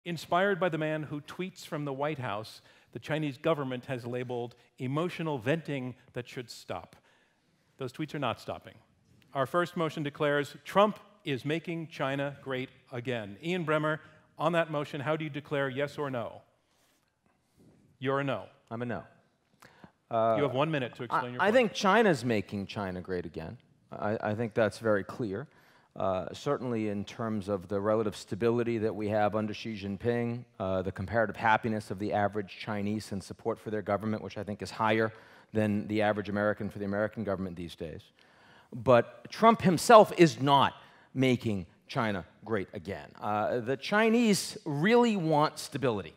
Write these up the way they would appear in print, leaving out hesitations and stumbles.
inspired by the man who tweets from the White House the Chinese government has labeled emotional venting that should stop. Those tweets are not stopping. Our first motion declares Trump is making China great again. Ian Bremmer, on that motion, how do you declare yes or no? You're a no. I'm a no. You have 1 minute to explain your point. I think China's making China great again. I think that's very clear. Certainly in terms of the relative stability that we have under Xi Jinping, the comparative happiness of the average Chinese and support for their government, which I think is higher than the average American for the American government these days. But Trump himself is not making China great again. The Chinese really want stability.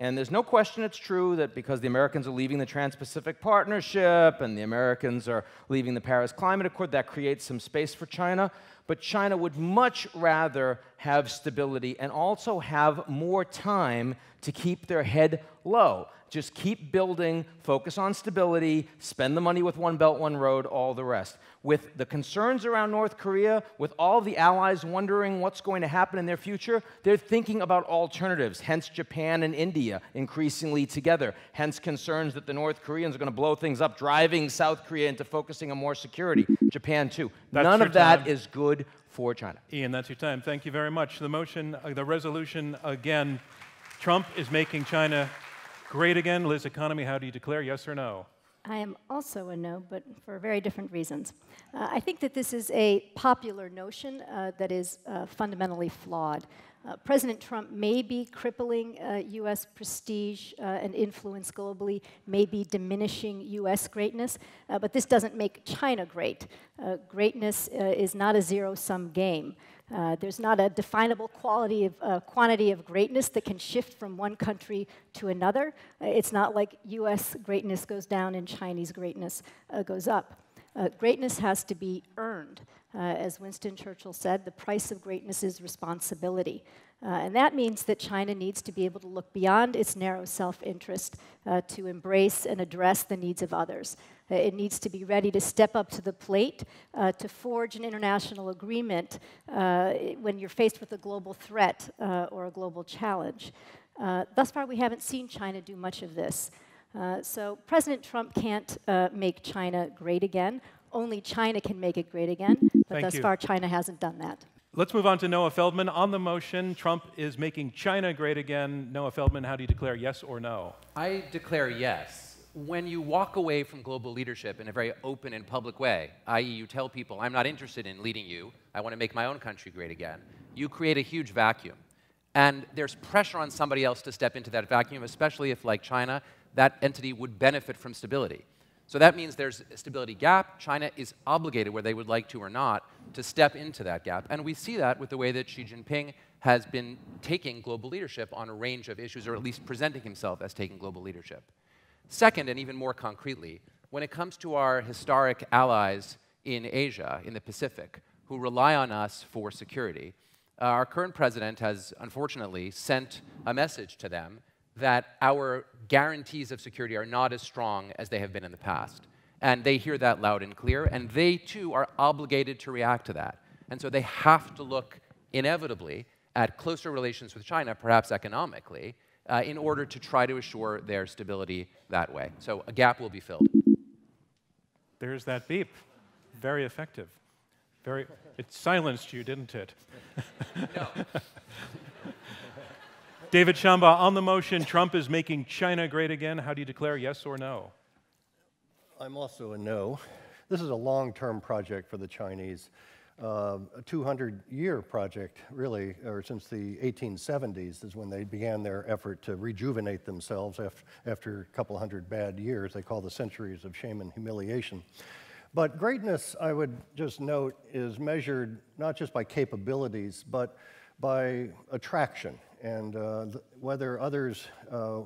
And there's no question it's true that because the Americans are leaving the Trans-Pacific Partnership and the Americans are leaving the Paris Climate Accord, that creates some space for China. But China would much rather have stability and also have more time to keep their head low. Just keep building, focus on stability, spend the money with One Belt, One Road, all the rest. With the concerns around North Korea, with all the allies wondering what's going to happen in their future, they're thinking about alternatives, hence Japan and India increasingly together, hence concerns that the North Koreans are going to blow things up, driving South Korea into focusing on more security. Japan, too. None of that is good for China. Ian, that's your time. Thank you very much. The motion, the resolution, again, Trump is making China great again. Liz Economy, how do you declare, yes or no? I am also a no, but for very different reasons. I think that this is a popular notion that is fundamentally flawed. President Trump may be crippling U.S. prestige and influence globally, may be diminishing U.S. greatness, but this doesn't make China great. Greatness is not a zero-sum game. There's not a definable quantity of greatness that can shift from one country to another. It's not like U.S. greatness goes down and Chinese greatness goes up. Greatness has to be earned. As Winston Churchill said, the price of greatness is responsibility. And that means that China needs to be able to look beyond its narrow self-interest to embrace and address the needs of others. It needs to be ready to step up to the plate, to forge an international agreement when you're faced with a global threat or a global challenge. Thus far, we haven't seen China do much of this. So President Trump can't make China great again. Only China can make it great again, but thus far China hasn't done that. Let's move on to Noah Feldman. On the motion, Trump is making China great again. Noah Feldman, how do you declare yes or no? I declare yes. When you walk away from global leadership in a very open and public way, i.e. you tell people, I'm not interested in leading you, I want to make my own country great again, you create a huge vacuum. And there's pressure on somebody else to step into that vacuum, especially if, like China, that entity would benefit from stability. So that means there's a stability gap. China is obligated, whether they would like to or not, to step into that gap. And we see that with the way that Xi Jinping has been taking global leadership on a range of issues, or at least presenting himself as taking global leadership. Second, and even more concretely, when it comes to our historic allies in Asia, in the Pacific, who rely on us for security, our current president has, unfortunately, sent a message to them that our guarantees of security are not as strong as they have been in the past. And they hear that loud and clear, and they, too, are obligated to react to that. And so they have to look, inevitably, at closer relations with China, perhaps economically, in order to try to assure their stability that way. So a gap will be filled. There's that beep. Very effective. It silenced you, didn't it? No. David Shamba, on the motion, Trump is making China great again. How do you declare, yes or no? I'm also a no. This is a long-term project for the Chinese, a 200-year project, really, or since the 1870s is when they began their effort to rejuvenate themselves after a couple hundred bad years. They call the centuries of shame and humiliation. But greatness, I would just note, is measured not just by capabilities, but by attraction, and whether others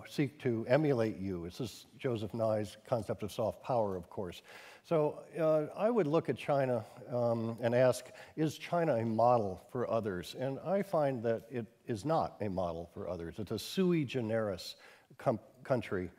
seek to emulate you. This is Joseph Nye's concept of soft power, of course. So I would look at China and ask, is China a model for others? And I find that it is not a model for others. It's a sui generis country,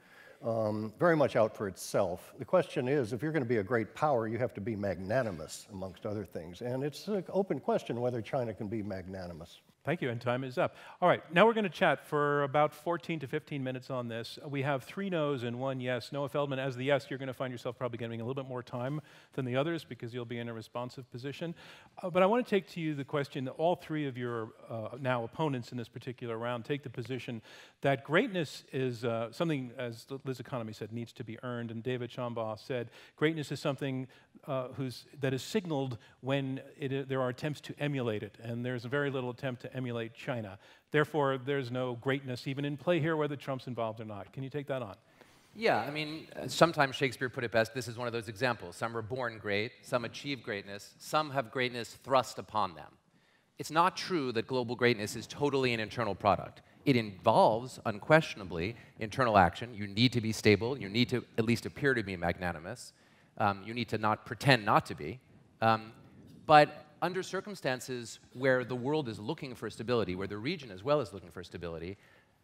very much out for itself. The question is, if you're going to be a great power, you have to be magnanimous, amongst other things. And it's an open question whether China can be magnanimous. Thank you, and time is up. All right, now we're going to chat for about 14 to 15 minutes on this. We have 3 no's and 1 yes. Noah Feldman, as the yes, you're going to find yourself probably getting a little bit more time than the others because you'll be in a responsive position. But I want to take to you the question that all 3 of your now opponents in this particular round take the position that greatness is something, as Liz Economy said, needs to be earned, and David Shambaugh said greatness is something that is signaled when there are attempts to emulate it, and there's very little attempt to emulate China. Therefore, there's no greatness even in play here, whether Trump's involved or not. Can you take that on? Yeah, I mean, sometimes Shakespeare put it best, this is one of those examples. Some are born great, some achieve greatness, some have greatness thrust upon them. It's not true that global greatness is totally an internal product. It involves, unquestionably, internal action. You need to be stable, you need to at least appear to be magnanimous, you need to not pretend not to be. But under circumstances where the world is looking for stability, where the region as well is looking for stability,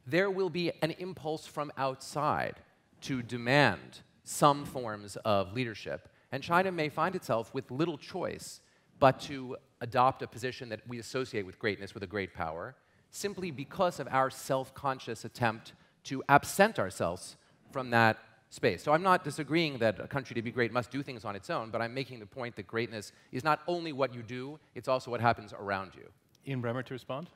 there will be an impulse from outside to demand some forms of leadership. And China may find itself with little choice but to adopt a position that we associate with greatness, with a great power, simply because of our self-conscious attempt to absent ourselves from that space. So I'm not disagreeing that a country to be great must do things on its own, but I'm making the point that greatness is not only what you do, it's also what happens around you. Ian Bremmer to respond.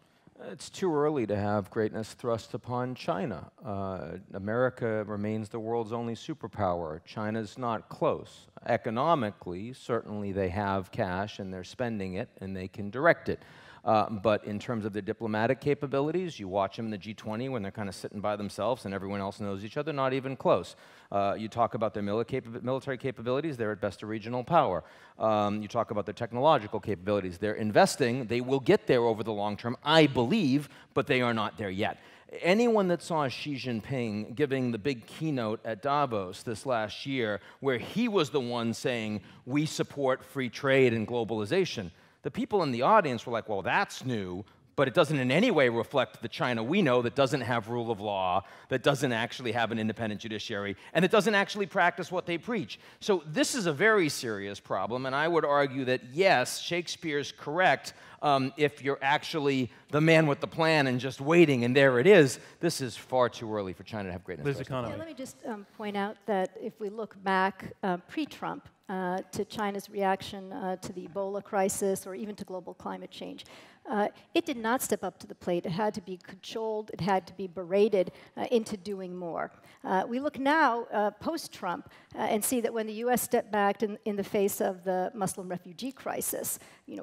It's too early to have greatness thrust upon China. America remains the world's only superpower. China's not close. Economically, certainly they have cash and they're spending it and they can direct it. But in terms of their diplomatic capabilities, you watch them in the G20 when they're kind of sitting by themselves and everyone else knows each other, not even close. You talk about their military capabilities, they're at best a regional power. You talk about their technological capabilities, they're investing, they will get there over the long term, I believe, but they are not there yet. Anyone that saw Xi Jinping giving the big keynote at Davos this last year, where he was the one saying, we support free trade and globalization, the people in the audience were like, well, that's new, but it doesn't in any way reflect the China we know that doesn't have rule of law, that doesn't actually have an independent judiciary, and that doesn't actually practice what they preach. So this is a very serious problem, and I would argue that, yes, Shakespeare's correct if you're actually the man with the plan and just waiting, and there it is. This is far too early for China to have greatness. Liz Economy. Yeah, let me just point out that if we look back pre-Trump, to China's reaction to the Ebola crisis or even to global climate change. It did not step up to the plate. It had to be cajoled. It had to be berated into doing more. We look now, post-Trump, and see that when the U.S. stepped back in the face of the Muslim refugee crisis,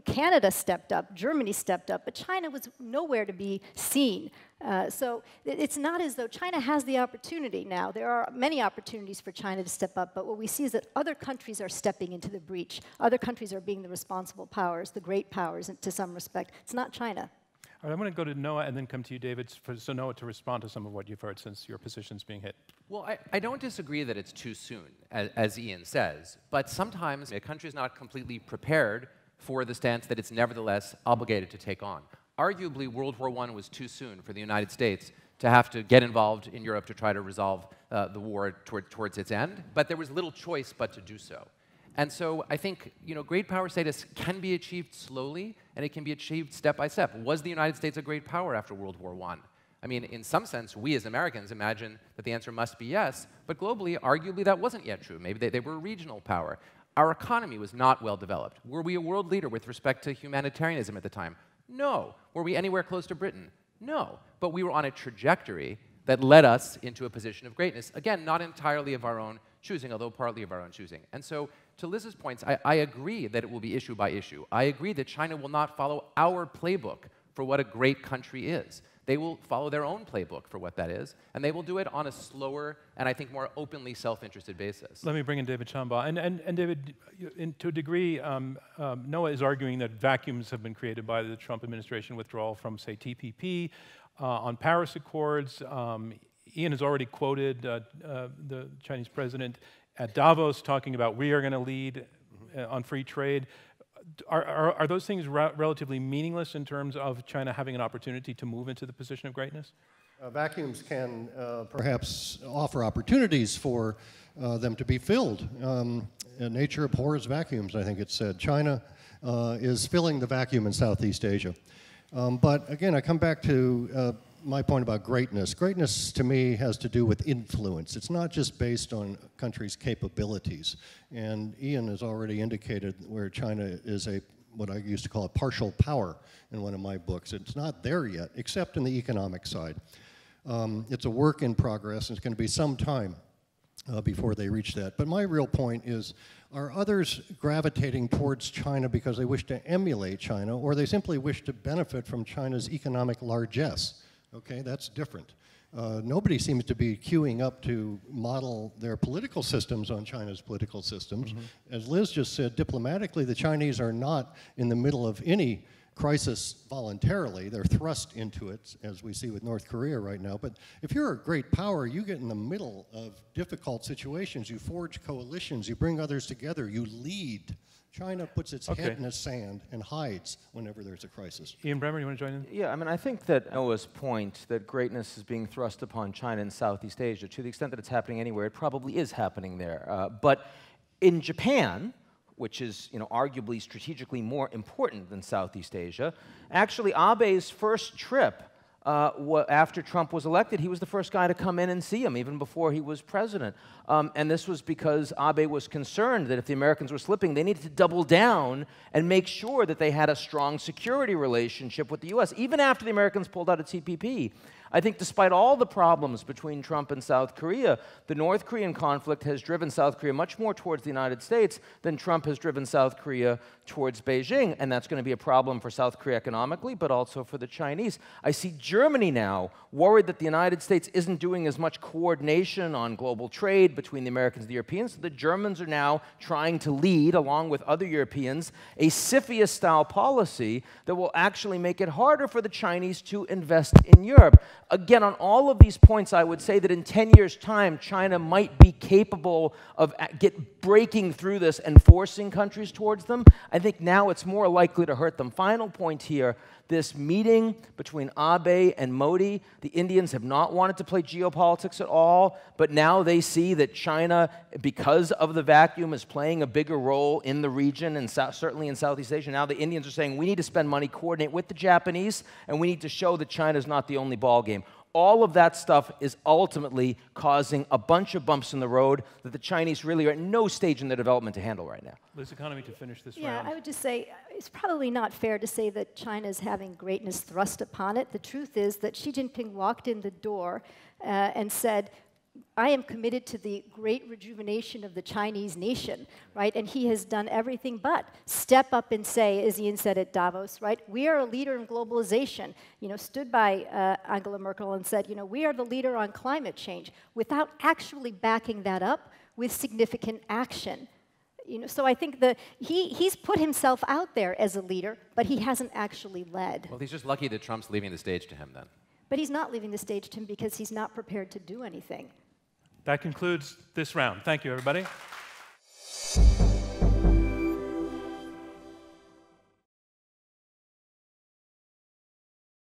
Canada stepped up, Germany stepped up, but China was nowhere to be seen. So it's not as though China has the opportunity now. There are many opportunities for China to step up, but what we see is that other countries are stepping into the breach. Other countries are being the responsible powers, the great powers, to some respect. It's not China. All right, I'm going to go to Noah and then come to you, David, so Noah to respond to some of what you've heard since your position's being hit. Well, I don't disagree that it's too soon, as Ian says, but sometimes a country is not completely prepared for the stance that it's nevertheless obligated to take on. Arguably, World War I was too soon for the United States to have to get involved in Europe to try to resolve the war towards its end, but there was little choice but to do so. And so I think great power status can be achieved slowly, and it can be achieved step by step. Was the United States a great power after World War I? I mean, in some sense, we as Americans imagine that the answer must be yes, but globally, arguably, that wasn't yet true. Maybe they were a regional power. Our economy was not well developed. Were we a world leader with respect to humanitarianism at the time? No. Were we anywhere close to Britain? No. But we were on a trajectory that led us into a position of greatness. Again, not entirely of our own choosing, although partly of our own choosing. And so, to Liz's points, I agree that it will be issue by issue. I agree that China will not follow our playbook for what a great country is. They will follow their own playbook for what that is, and they will do it on a slower and I think more openly self-interested basis. Let me bring in David Shambaugh. And David, to a degree, Noah is arguing that vacuums have been created by the Trump administration withdrawal from, say, TPP, on Paris Accords. Ian has already quoted the Chinese president at Davos talking about we are going to lead on free trade. Are those things relatively meaningless in terms of China having an opportunity to move into the position of greatness? Vacuums can perhaps offer opportunities for them to be filled. Nature abhors vacuums, I think it said. China is filling the vacuum in Southeast Asia. But again, I come back to my point about greatness. Greatness, to me, has to do with influence. It's not just based on a country's capabilities. And Ian has already indicated where China is what I used to call a partial power in one of my books. It's not there yet, except in the economic side. It's a work in progress, and it's going to be some time before they reach that. But my real point is, are others gravitating towards China because they wish to emulate China, or they simply wish to benefit from China's economic largesse? Okay, that's different. Nobody seems to be queuing up to model their political systems on China's political systems. As Liz just said, diplomatically, the Chinese are not in the middle of any crisis voluntarily. They're thrust into it, as we see with North Korea right now. But if you're a great power, you get in the middle of difficult situations. You forge coalitions. You bring others together. You lead. China puts its head in the sand and hides whenever there's a crisis. Ian Bremmer, you want to join in? Yeah, I mean, I think that Noah's point that greatness is being thrust upon China in Southeast Asia, to the extent that it's happening anywhere, it probably is happening there. But in Japan, which is, arguably strategically more important than Southeast Asia, actually Abe's first trip after Trump was elected, he was the first guy to come in and see him, even before he was president. And this was because Abe was concerned that if the Americans were slipping, they needed to double down and make sure that they had a strong security relationship with the U.S., even after the Americans pulled out of TPP. I think despite all the problems between Trump and South Korea, the North Korean conflict has driven South Korea much more towards the United States than Trump has driven South Korea towards Beijing, and that's going to be a problem for South Korea economically, but also for the Chinese. I see Germany now worried that the United States isn't doing as much coordination on global trade between the Americans and the Europeans, so the Germans are now trying to lead, along with other Europeans, a CFIUS-style policy that will actually make it harder for the Chinese to invest in Europe. Again, on all of these points, I would say that in 10 years' time, China might be capable of breaking through this and forcing countries towards them. I think now it's more likely to hurt them. Final point here, this meeting between Abe and Modi, the Indians have not wanted to play geopolitics at all, but now they see that China, because of the vacuum, is playing a bigger role in the region and certainly in Southeast Asia. Now the Indians are saying, we need to spend money, coordinate with the Japanese, and we need to show that China is not the only ballgame. All of that stuff is ultimately causing a bunch of bumps in the road that the Chinese really are at no stage in their development to handle right now. Liz Economy, to finish this round. Yeah, I would just say it's probably not fair to say that China is having greatness thrust upon it. The truth is that Xi Jinping walked in the door and said, I am committed to the great rejuvenation of the Chinese nation, right? And he has done everything but step up and say, as Ian said at Davos, right? We are a leader in globalization. Stood by Angela Merkel and said, we are the leader on climate change, without actually backing that up with significant action. So I think he's put himself out there as a leader, but he hasn't actually led. Well, he's just lucky that Trump's leaving the stage to him then. But he's not leaving the stage to him because he's not prepared to do anything. That concludes this round. Thank you, everybody.